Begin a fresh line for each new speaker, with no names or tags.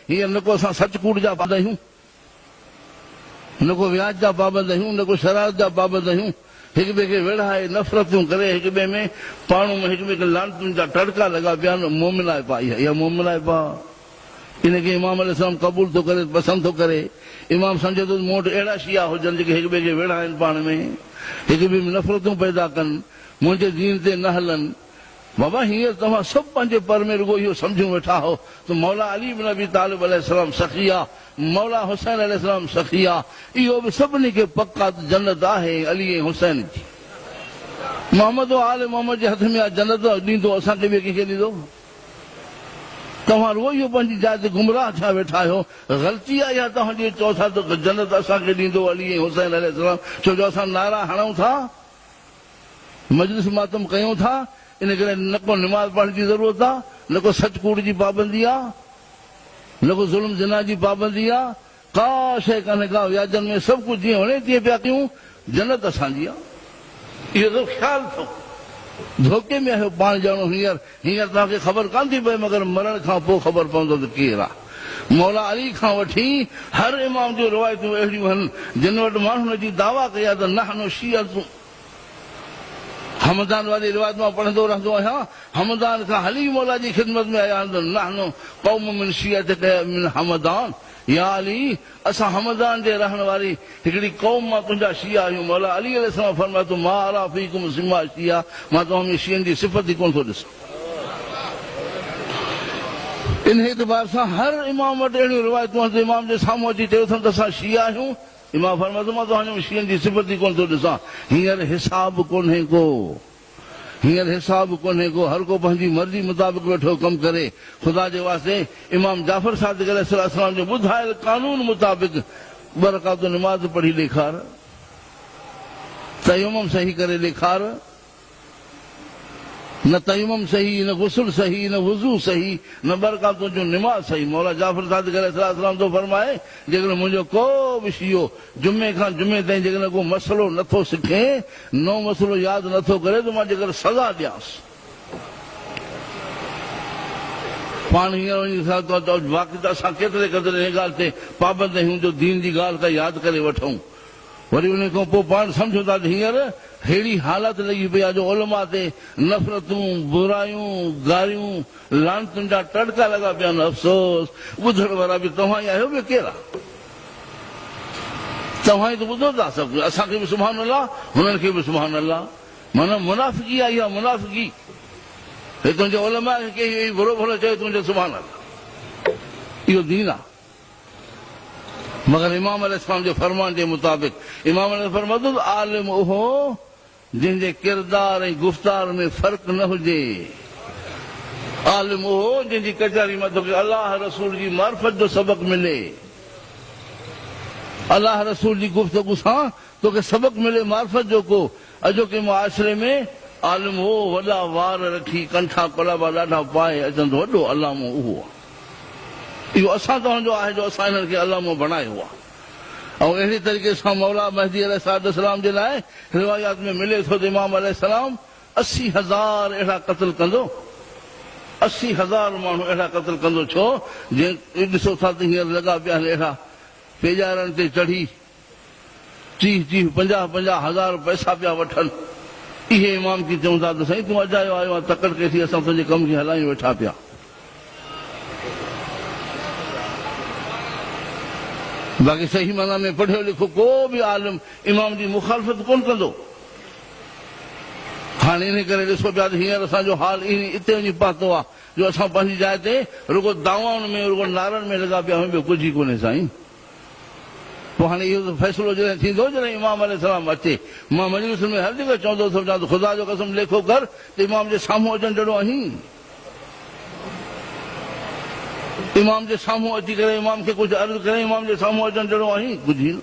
हींअर न को असां सच कूड़ जा पाबंद आहियूं, न को व्याज जा पाबंद आहियूं, न को शरारत जा पाबंद आहियूं। हिक ॿिए खे विढ़ाए नफ़रतूं करे हिक ॿिए में पाण में हिक ॿिए खे लानतुनि जा टड़का लॻा पिया आहिनि। मोमिन आहे पा इहा मोमिन आहे पा, इनखे इमाम अलैहिस्सलाम क़बूल थो करे, पसंदि थो करे। इमाम सम्झे थो मूं वटि अहिड़ा शिया हुजनि जेके हिक ॿिए खे विढ़ाइनि, पाण में हिक ॿिए में नफ़रतूं पैदा कनि, मुंहिंजे दीन ते न हलनि। बाबा हींअर तव्हां सभु पंहिंजे पर में रुगो इहो सम्झूं वेठा हो त मौला अली बिन अबी तालिब अलैहिस्सलाम सखी आहे, मौला हुसैन अलैहिस्सलाम सखी आहे। इहो बि सभिनी खे पका जन्नत आहे अली ऐं हुसैन जी। मोहम्मद आल मोहम्मद जे हथ में आहे जन्नत, ॾींदो असांखे ॿिए कंहिंखे ॾींदो? तव्हां रुगो इहो पंहिंजी जाइ ते गुमराह थिया वेठा आहियो। ग़लती आहे या तव्हां जीअं चओ था त जन्नत असांखे ॾींदो अली ऐं हुसैन अलैहिस्सलाम, छो जो असां नारा हणूं था, मजलिस मातम कयूं था, इन करे न को निमाज़ पढ़ण जी ज़रूरत आहे, न को सच कूड़ जी पाबंदी आहे, न को ज़ुल्म जिना जी पाबंदी आहे, का शइ कान्हे का व्याजनि में सभु कुझु जीअं वणे तीअं पिया कयूं। जन्नत असांजी आहे, इहो त ख़्यालु थो। धोखे में आहियो पाण ॼाणो। हींअर तव्हांखे ख़बर कान थी पए, मगर मरण खां पोइ ख़बर पवंदो त केरु आहे। मौला अली खां वठी हर इमाम जूं रिवायतूं अहिड़ियूं आहिनि जिन वटि माण्हुनि जी दावा कई आहे त नहनु शियतूं। हमदान वारी रिवायत मां पढ़ंदो रहंदो आहियां, हमदान खां हली मौला जी ख़िदमत में आया आहिनि त नहनु क़ौम मिन शियतिक मिन हमदान। या अली, असां हमदान जे रहण वारी हिकिड़ी क़ौम मां तुंहिंजा शिया आहियूं। मौला अली अलैहिस्सलाम फरमायो त मा अरा फीकुम सिमा शिया, मां तव्हां में शियनि जी सिफ़त ई कोन थो ॾिसां। इन एतबार सां हर इमाम वटि अहिड़ियूं रिवायतूं आहिनि त इमाम जे साम्हूं अची चयो अथनि त असां शिया आहियूं। इमाम फरमायो त मां तव्हांजे में शियनि जी सिफ़त ई कोन थो ॾिसां। हींअर हिसाब कोन्हे को, हींअर हिसाब कोन्हे को, हर को पंहिंजी मर्ज़ी मुताबिक़ वेठो कमु करे। ख़ुदा जे वास्ते इमाम जाफ़र सादिक़ अलैहिस्सलाम जो ॿुधायल कानून मुताबिक़ ॿ रकातूं निमाज़ पढ़ी ॾेखार, तयम्मुम सही करे ॾेखार। न तयम्मुम सही, न गुस्ल सही, न वुज़ू सही, न ॿ रकातूं जो निमाज़ सही। मौला जाफ़र सादिक़ अलैहिस्सलाम तो फरमाए, जेकॾहिं मुंहिंजो को बि शियो जुमे खां जुमे ताईं जेकॾहिं को मसइलो नथो सिखे, नओं मसइलो यादि नथो करे, त मां जेकर सज़ा ॾियांसि। पाण हींअर वञी बाक़ी त असां केतिरे क़दुरु हिन ॻाल्हि ते पाबंद आहियूं जो दीन जी ॻाल्हि त यादि करे वठूं। वरी उन खां पोइ पाण सम्झूं था त हींअर अहिड़ी हालत लॻी पई आहे जो उलमा ते नफ़रतूं, बुरायूं, गारियूं, लानतुनि जा टड़का लॻा पिया आहिनि। अफ़सोस, ॿुधण वारा बि तव्हां ई आहियो, ॿियो केरु आहे? तव्हां ई त ॿुधो था सभु कुझु। असांखे बि सुभान अल्लाह, हुननि खे बि सुभान अल्लाह। माना मुनाफ़िकी आहे इहा, मुनाफ़िकी। हे तुंहिंजे उलमा खे इहो बुरो भलो चयो, तुंहिंजो सुभान अल्लाह, इहो दीन आहे। मगर इमाम अलैहिस्सलाम जे फरमान जे मुताबिक़ इमाम अलैहि फरमायो त आलिम उहो जंहिंजे किरदार ऐं गुफ़्तार में फ़र्क़ु न हुजे। आलिम उहो जंहिंजी कचारी में तोखे अलाह रसूल जी मार्फत जो सबक़ मिले, अलाह रसूल जी गुफ़्तगू सां तोखे सबक़ मिले मार्फत जो को। अॼोके मुआशिरे में आलिम हो वॾा वार रखी कंठा कलाबा ॾाढा पाए अचंदो वॾो अलामो उहो आहे। इहो असां तव्हांजो आहे जो असां हिननि खे अलामो बणायो आहे। ऐं अहिड़े तरीक़े सां मौला महदी अलैहिस्सलाम जे लाइ रिवायात में मिले थो त इमाम अलैहिस्सलाम 80,000 अहिड़ा क़त्ल कंदो, 80,000 माण्हू अहिड़ा क़त्ल कंदो। छो जे ॾिसो था त हींअर लॻा पिया आहिनि अहिड़ा पेजारनि ते चढ़ी 30-30, 50-50 हज़ार पैसा पिया वठनि। इहे इमाम खे चवनि था त साईं तूं अजायो आयो आहे, तकड़ के थी असां तुंहिंजे कम खे हलायूं वेठा पिया। बाक़ी सही माना में पढ़ियो लिखो को बि आलिम इमाम जी मुखालफ़त कोन कंदो। हाणे इन करे ॾिसो पिया त हींअर असांजो हाल इते वञी पहुतो आहे जो असां पंहिंजी जाइ ते रुगो दावाउनि में, रुगो नारनि में लॻा पिया आहियूं, ॿियो कुझु ई कोन्हे साईं। पोइ हाणे इहो फ़ैसिलो जॾहिं थींदो, जॾहिं इमाम अलैहिस्सलाम अचे, मां मजलिस में हर जॻह चवंदो सम्झां त ख़ुदा जो कसम लेखो कर त इमाम जे साम्हूं अचणु जहिड़ो आहीं। इमाम जे साम्हूं अची करे इमाम खे कुझु अर्ज़ु करे इमाम जे साम्हूं अचणु जहिड़ो आहीं, कुझु ई न।